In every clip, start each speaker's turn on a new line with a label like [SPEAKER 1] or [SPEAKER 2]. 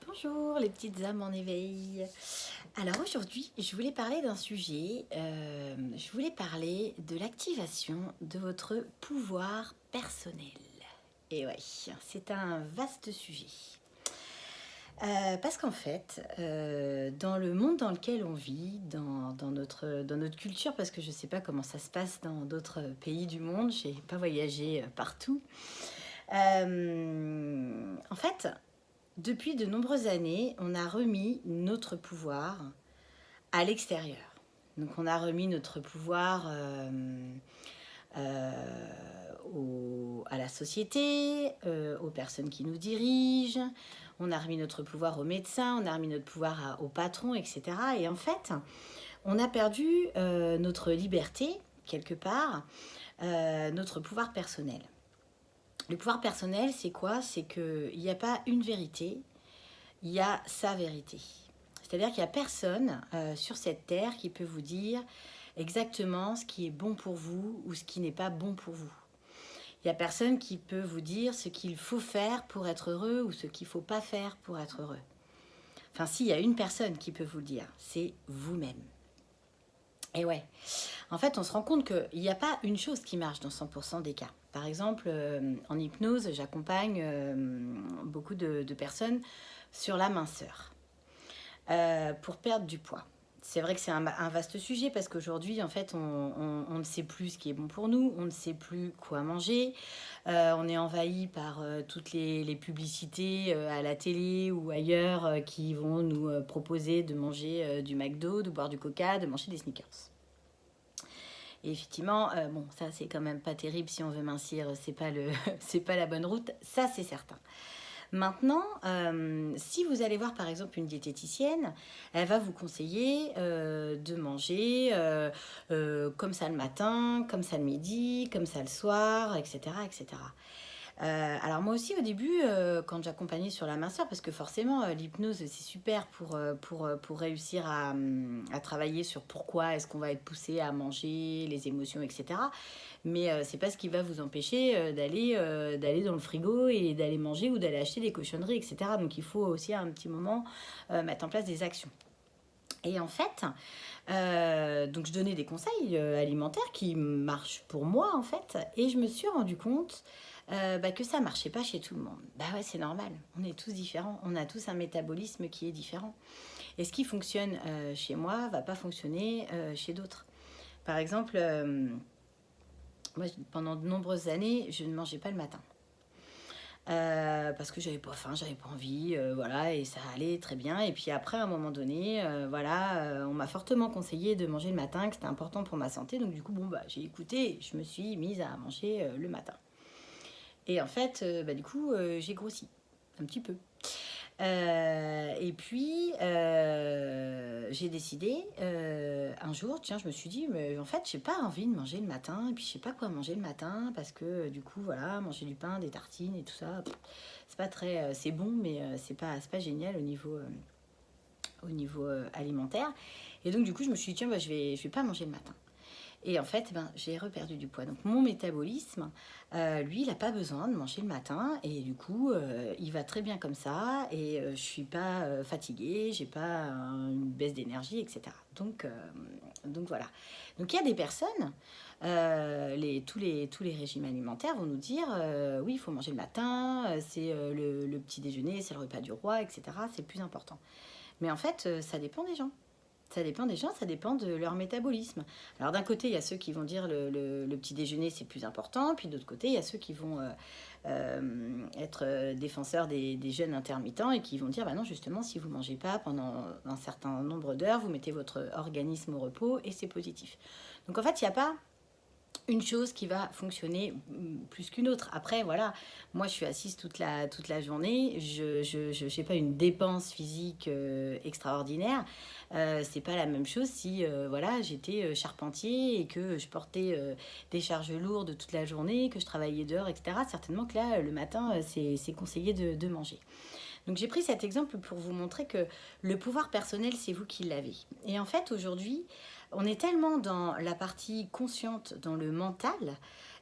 [SPEAKER 1] Bonjour les petites âmes en éveil. Alors aujourd'hui, je voulais parler d'un sujet, je voulais parler de l'activation de votre pouvoir personnel. Et ouais, c'est un vaste sujet. Parce qu'en fait, dans le monde dans lequel on vit, dans notre culture, parce que je ne sais pas comment ça se passe dans d'autres pays du monde, je n'ai pas voyagé partout. En fait, depuis de nombreuses années, on a remis notre pouvoir à l'extérieur. Donc on a remis notre pouvoir à la société, aux personnes qui nous dirigent. On a remis notre pouvoir aux médecins, on a remis notre pouvoir aux patrons, etc. Et en fait, on a perdu notre liberté, quelque part, notre pouvoir personnel. Le pouvoir personnel, c'est quoi? C'est qu'il n'y a pas une vérité, il y a sa vérité. C'est-à-dire qu'il n'y a personne sur cette terre qui peut vous dire exactement ce qui est bon pour vous ou ce qui n'est pas bon pour vous. Il n'y a personne qui peut vous dire ce qu'il faut faire pour être heureux ou ce qu'il ne faut pas faire pour être heureux. Enfin, si, il y a une personne qui peut vous le dire, c'est vous-même. Et ouais, en fait, on se rend compte qu'il n'y a pas une chose qui marche dans 100% des cas. Par exemple, en hypnose, j'accompagne beaucoup de personnes sur la minceur pour perdre du poids. C'est vrai que c'est un vaste sujet parce qu'aujourd'hui, en fait, on ne sait plus ce qui est bon pour nous, on ne sait plus quoi manger, on est envahi par toutes les publicités à la télé ou ailleurs qui vont nous proposer de manger du McDo, de boire du Coca, de manger des sneakers. Et effectivement, bon, ça c'est quand même pas terrible si on veut mincir, c'est pas la bonne route, ça c'est certain. Maintenant, si vous allez voir par exemple une diététicienne, elle va vous conseiller de manger comme ça le matin, comme ça le midi, comme ça le soir, etc. etc. Alors moi aussi au début, quand j'accompagnais sur la minceur, parce que forcément l'hypnose c'est super pour réussir à travailler sur pourquoi est-ce qu'on va être poussé à manger, les émotions, etc. Mais c'est pas ce qui va vous empêcher d'aller dans le frigo et d'aller manger ou d'aller acheter des cochonneries, etc. Donc il faut aussi à un petit moment mettre en place des actions. Et en fait, donc je donnais des conseils alimentaires qui marchent pour moi en fait, et je me suis rendu compte que ça marchait pas chez tout le monde. Bah ouais, c'est normal, on est tous différents, on a tous un métabolisme qui est différent. Et ce qui fonctionne chez moi va pas fonctionner chez d'autres. Par exemple, moi pendant de nombreuses années, je ne mangeais pas le matin. Parce que j'avais pas faim, j'avais pas envie, voilà, et ça allait très bien. Et puis après, à un moment donné, on m'a fortement conseillé de manger le matin, que c'était important pour ma santé. Donc du coup, bon, bah, j'ai écouté, je me suis mise à manger le matin. Et en fait, du coup, j'ai grossi un petit peu. Et puis, j'ai décidé un jour, tiens, je me suis dit, mais en fait, j'ai pas envie de manger le matin, et puis je sais pas quoi manger le matin, parce que du coup, voilà, manger du pain, des tartines et tout ça, c'est pas très, c'est bon, mais c'est pas génial au niveau alimentaire. Et donc, du coup, je me suis dit, tiens, je vais pas manger le matin. Et en fait, j'ai reperdu du poids. Donc mon métabolisme, lui, il n'a pas besoin de manger le matin. Et du coup, il va très bien comme ça. Et je ne suis pas fatiguée, j'ai pas une baisse d'énergie, etc. Donc voilà. Donc il y a des personnes, tous les régimes alimentaires vont nous dire, oui, il faut manger le matin, c'est le petit déjeuner, c'est le repas du roi, etc. C'est le plus important. Mais en fait, ça dépend des gens. Ça dépend des gens, ça dépend de leur métabolisme. Alors d'un côté, il y a ceux qui vont dire le petit déjeuner c'est plus important, puis de l'autre côté, il y a ceux qui vont être défenseurs des jeûnes intermittents et qui vont dire bah non justement si vous ne mangez pas pendant un certain nombre d'heures, vous mettez votre organisme au repos et c'est positif. Donc en fait, il n'y a pas une chose qui va fonctionner plus qu'une autre. Après, voilà, moi je suis assise toute la journée, je n'ai pas une dépense physique extraordinaire. C'est pas la même chose si voilà, j'étais charpentier et que je portais des charges lourdes toute la journée, que je travaillais dehors, etc. Certainement que là, le matin, c'est conseillé de manger. Donc j'ai pris cet exemple pour vous montrer que le pouvoir personnel, c'est vous qui l'avez. Et en fait, aujourd'hui, on est tellement dans la partie consciente, dans le mental,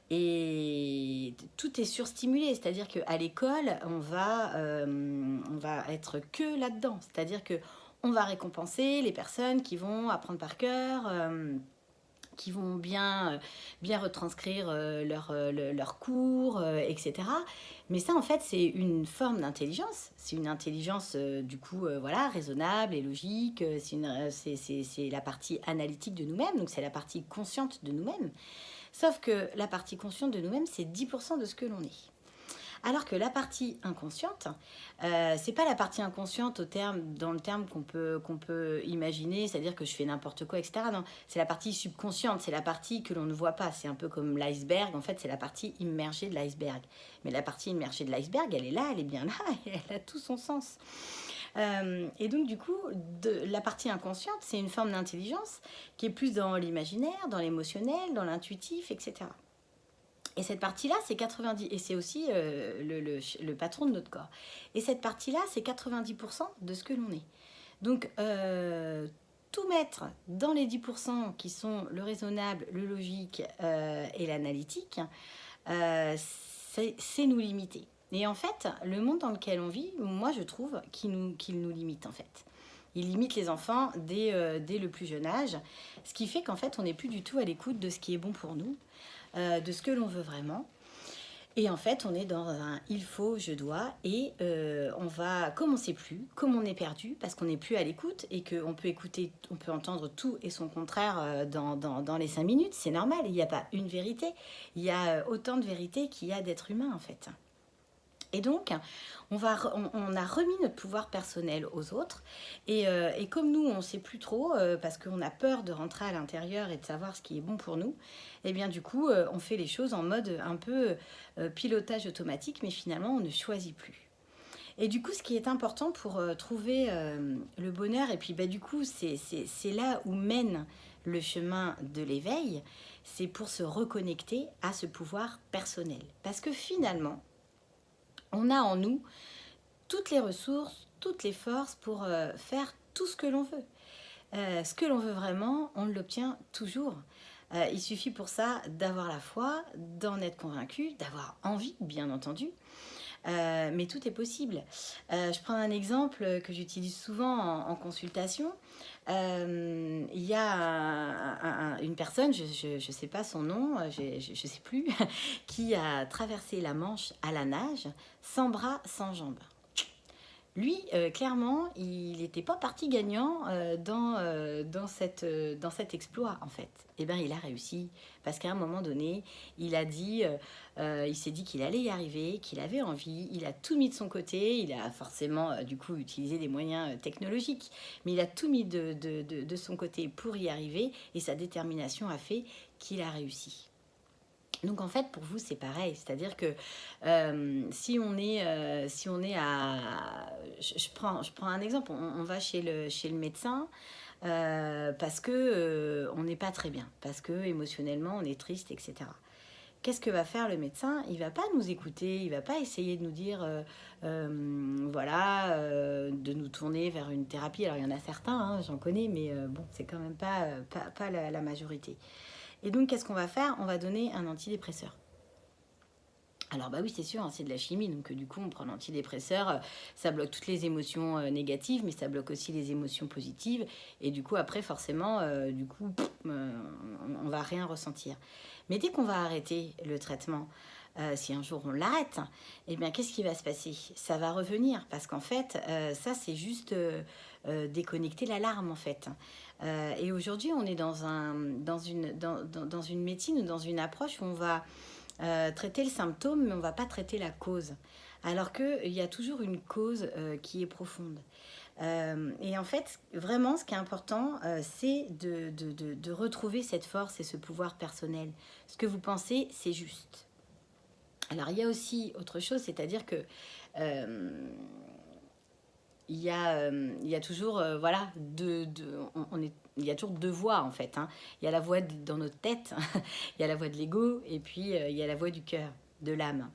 [SPEAKER 1] et tout est surstimulé. C'est-à-dire qu'à l'école, va être que là-dedans. C'est-à-dire que on va récompenser les personnes qui vont apprendre par cœur, qui vont bien retranscrire leurs cours, etc. Mais ça, en fait, c'est une forme d'intelligence. C'est une intelligence, du coup, voilà, raisonnable et logique. C'est la partie analytique de nous-mêmes, donc c'est la partie consciente de nous-mêmes. Sauf que la partie consciente de nous-mêmes, c'est 10% de ce que l'on est. Alors que la partie inconsciente, c'est pas la partie inconsciente dans le terme qu'on peut imaginer, c'est-à-dire que je fais n'importe quoi, etc. Non, c'est la partie subconsciente, c'est la partie que l'on ne voit pas. C'est un peu comme l'iceberg, en fait, c'est la partie immergée de l'iceberg. Mais la partie immergée de l'iceberg, elle est là, elle est bien là, et elle a tout son sens. Et donc, du coup, la partie inconsciente, c'est une forme d'intelligence qui est plus dans l'imaginaire, dans l'émotionnel, dans l'intuitif, etc. Et cette partie-là, c'est 90%, et c'est aussi le patron de notre corps. Et cette partie-là, c'est 90% de ce que l'on est. Donc, tout mettre dans les 10% qui sont le raisonnable, le logique et l'analytique, c'est nous limiter. Et en fait, le monde dans lequel on vit, moi je trouve qu'il nous limite en fait. Il limite les enfants dès le plus jeune âge, ce qui fait qu'en fait, on n'est plus du tout à l'écoute de ce qui est bon pour nous, de ce que l'on veut vraiment. Et en fait, on est dans un il faut, je dois, et on va, comme on ne sait plus, comme on est perdu, parce qu'on n'est plus à l'écoute, et qu'on peut écouter, on peut entendre tout et son contraire dans les 5 minutes, c'est normal, il n'y a pas une vérité, il y a autant de vérités qu'il y a d'êtres humains en fait. Et donc, on a remis notre pouvoir personnel aux autres. Et comme nous, on ne sait plus trop, parce qu'on a peur de rentrer à l'intérieur et de savoir ce qui est bon pour nous, et bien du coup, on fait les choses en mode un peu pilotage automatique, mais finalement, on ne choisit plus. Et du coup, ce qui est important pour trouver le bonheur, et puis bah, du coup, c'est là où mène le chemin de l'éveil, c'est pour se reconnecter à ce pouvoir personnel. Parce que finalement, on a en nous toutes les ressources, toutes les forces pour faire tout ce que l'on veut. Ce que l'on veut vraiment, on l'obtient toujours. Il suffit pour ça d'avoir la foi, d'en être convaincu, d'avoir envie, bien entendu. Mais tout est possible. Je prends un exemple que j'utilise souvent en consultation. Il y a une personne, je ne sais pas son nom, je ne sais plus, qui a traversé la Manche à la nage, sans bras, sans jambes. Lui, clairement, il n'était pas parti gagnant dans cet exploit, en fait. Eh bien, il a réussi, parce qu'à un moment donné, il s'est dit qu'il allait y arriver, qu'il avait envie, il a tout mis de son côté, il a forcément, du coup, utilisé des moyens technologiques, mais il a tout mis de son côté pour y arriver, et sa détermination a fait qu'il a réussi. Donc en fait pour vous c'est pareil, c'est-à-dire que si on est je prends un exemple, on va chez le médecin parce que on n'est pas très bien, parce que émotionnellement on est triste, etc. Qu'est-ce que va faire le médecin? Il va pas nous écouter, il va pas essayer de nous dire voilà, de nous tourner vers une thérapie. Alors il y en a certains, hein, j'en connais, mais bon, c'est quand même pas la majorité. Et donc, qu'est-ce qu'on va faire? On va donner un antidépresseur. Alors bah oui, c'est sûr, hein, c'est de la chimie, donc du coup on prend l'antidépresseur, ça bloque toutes les émotions négatives, mais ça bloque aussi les émotions positives, et du coup après forcément, on va rien ressentir. Mais dès qu'on va arrêter le traitement, si un jour on l'arrête, eh bien qu'est-ce qui va se passer? Ça va revenir, parce qu'en fait, ça c'est juste déconnecter l'alarme en fait. Et aujourd'hui on est dans une médecine ou dans une approche où on va traiter le symptôme, mais on ne va pas traiter la cause. Alors qu'il y a toujours une cause qui est profonde. Et en fait, vraiment, ce qui est important, c'est de retrouver cette force et ce pouvoir personnel. Ce que vous pensez, c'est juste. Alors, il y a aussi autre chose, c'est-à-dire que il y a toujours, voilà, il y a toujours deux voix en fait. Hein. Il y a la voix dans notre tête, il y a la voix de l'ego, et puis il y a la voix du cœur, de l'âme.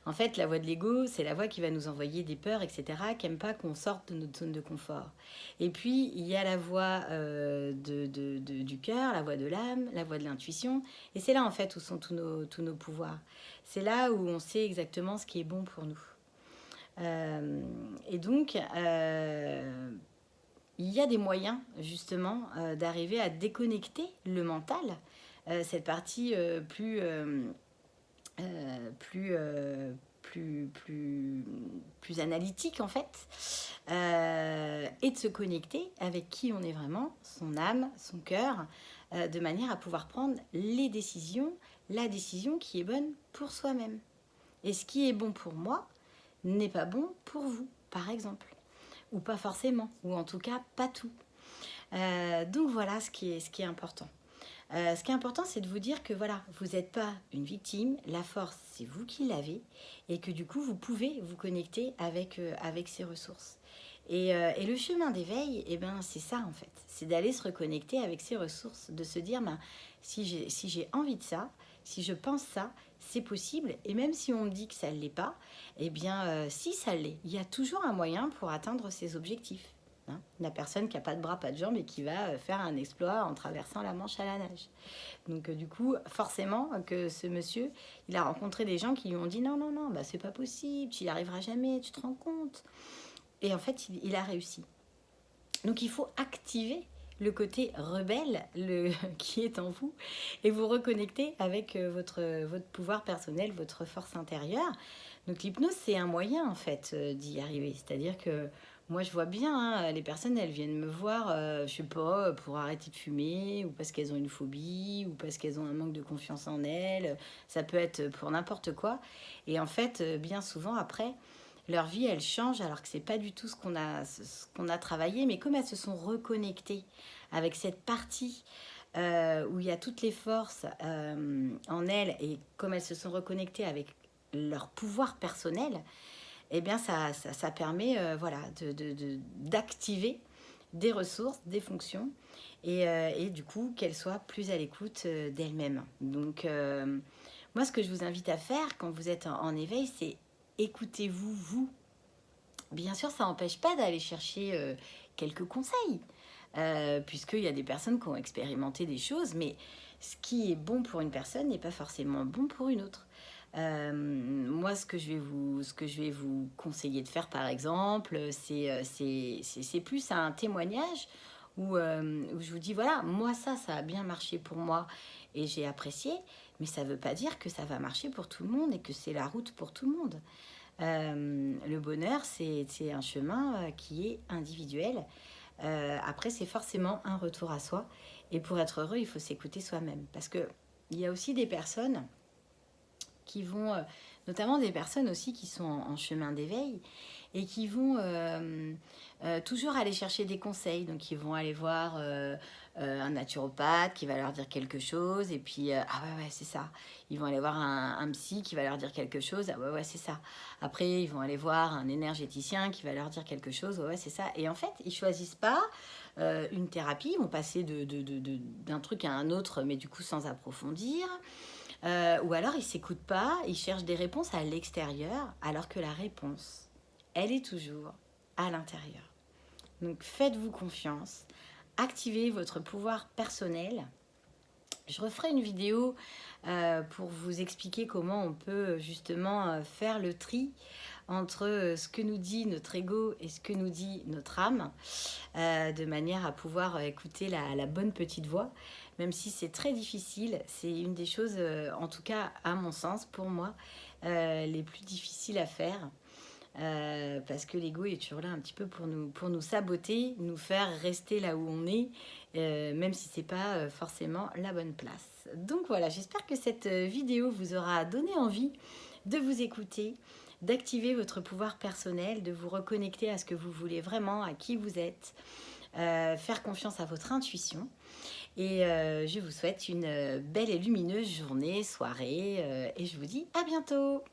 [SPEAKER 1] En fait, la voix de l'ego, c'est la voix qui va nous envoyer des peurs, etc., qui n'aime pas qu'on sorte de notre zone de confort. Et puis, il y a la voix du cœur, la voix de l'âme, la voix de l'intuition. Et c'est là, en fait, où sont tous nos pouvoirs. C'est là où on sait exactement ce qui est bon pour nous. Et donc, il y a des moyens justement d'arriver à déconnecter le mental, cette partie plus, plus analytique en fait, et de se connecter avec qui on est vraiment, son âme, son cœur, de manière à pouvoir prendre les décisions, la décision qui est bonne pour soi-même. Et ce qui est bon pour moi n'est pas bon pour vous, par exemple. Ou pas forcément, ou en tout cas pas tout. Donc voilà ce qui est important. Ce qui est important, c'est de vous dire que voilà, vous n'êtes pas une victime, la force, c'est vous qui l'avez, et que du coup, vous pouvez vous connecter avec ces ressources. Et le chemin d'éveil, eh ben, c'est ça en fait, c'est d'aller se reconnecter avec ces ressources, de se dire, ben, si j'ai envie de ça, si je pense ça, c'est possible, et même si on me dit que ça ne l'est pas, eh bien, si ça l'est, il y a toujours un moyen pour atteindre ses objectifs. Hein, la personne qui n'a pas de bras, pas de jambes et qui va faire un exploit en traversant la Manche à la nage. Donc du coup, forcément que ce monsieur, il a rencontré des gens qui lui ont dit non, non, non, bah, c'est pas possible, tu n'y arriveras jamais, tu te rends compte. Et en fait, il a réussi. Donc il faut activer le côté rebelle qui est en vous et vous reconnecter avec votre pouvoir personnel, votre force intérieure. Donc l'hypnose, c'est un moyen en fait d'y arriver. C'est-à-dire que moi, je vois bien, hein, les personnes, elles viennent me voir, je sais pas, pour arrêter de fumer, ou parce qu'elles ont une phobie, ou parce qu'elles ont un manque de confiance en elles. Ça peut être pour n'importe quoi. Et en fait, bien souvent, après, leur vie, elle change, alors que c'est pas du tout ce qu'on a travaillé. Mais comme elles se sont reconnectées avec cette partie où il y a toutes les forces en elles, et comme elles se sont reconnectées avec leur pouvoir personnel, eh bien ça permet voilà, d'activer des ressources, des fonctions, et du coup qu'elles soient plus à l'écoute d'elles-mêmes. Donc moi, ce que je vous invite à faire quand vous êtes en éveil, c'est écoutez-vous, vous. Bien sûr, ça n'empêche pas d'aller chercher quelques conseils, puisqu'il y a des personnes qui ont expérimenté des choses, mais ce qui est bon pour une personne n'est pas forcément bon pour une autre. Moi, ce que je vais vous conseiller de faire, par exemple, c'est plus un témoignage où je vous dis, voilà, moi, ça a bien marché pour moi et j'ai apprécié, mais ça ne veut pas dire que ça va marcher pour tout le monde et que c'est la route pour tout le monde. Le bonheur, c'est un chemin qui est individuel. Après, c'est forcément un retour à soi. Et pour être heureux, il faut s'écouter soi-même. Parce qu'il y a aussi des personnes qui vont, notamment des personnes aussi qui sont en chemin d'éveil, et qui vont toujours aller chercher des conseils. Donc, ils vont aller voir un naturopathe qui va leur dire quelque chose, et puis, ah ouais, c'est ça. Ils vont aller voir un psy qui va leur dire quelque chose, ah ouais, c'est ça. Après, ils vont aller voir un énergéticien qui va leur dire quelque chose, ouais, c'est ça. Et en fait, ils choisissent pas une thérapie, ils vont passer d'un truc à un autre, mais du coup sans approfondir. Ou alors ils s'écoutent pas, ils cherchent des réponses à l'extérieur, alors que la réponse, elle est toujours à l'intérieur. Donc faites-vous confiance, activez votre pouvoir personnel. Je referai une vidéo pour vous expliquer comment on peut justement faire le tri entre ce que nous dit notre ego et ce que nous dit notre âme, de manière à pouvoir écouter la bonne petite voix, même si c'est très difficile. C'est une des choses, en tout cas à mon sens, pour moi, les plus difficiles à faire. Parce que l'ego est toujours là un petit peu pour nous saboter, nous faire rester là où on est, même si c'est pas forcément la bonne place. Donc voilà, j'espère que cette vidéo vous aura donné envie de vous écouter, d'activer votre pouvoir personnel, de vous reconnecter à ce que vous voulez vraiment, à qui vous êtes, faire confiance à votre intuition. Et je vous souhaite une belle et lumineuse journée, soirée, et je vous dis à bientôt.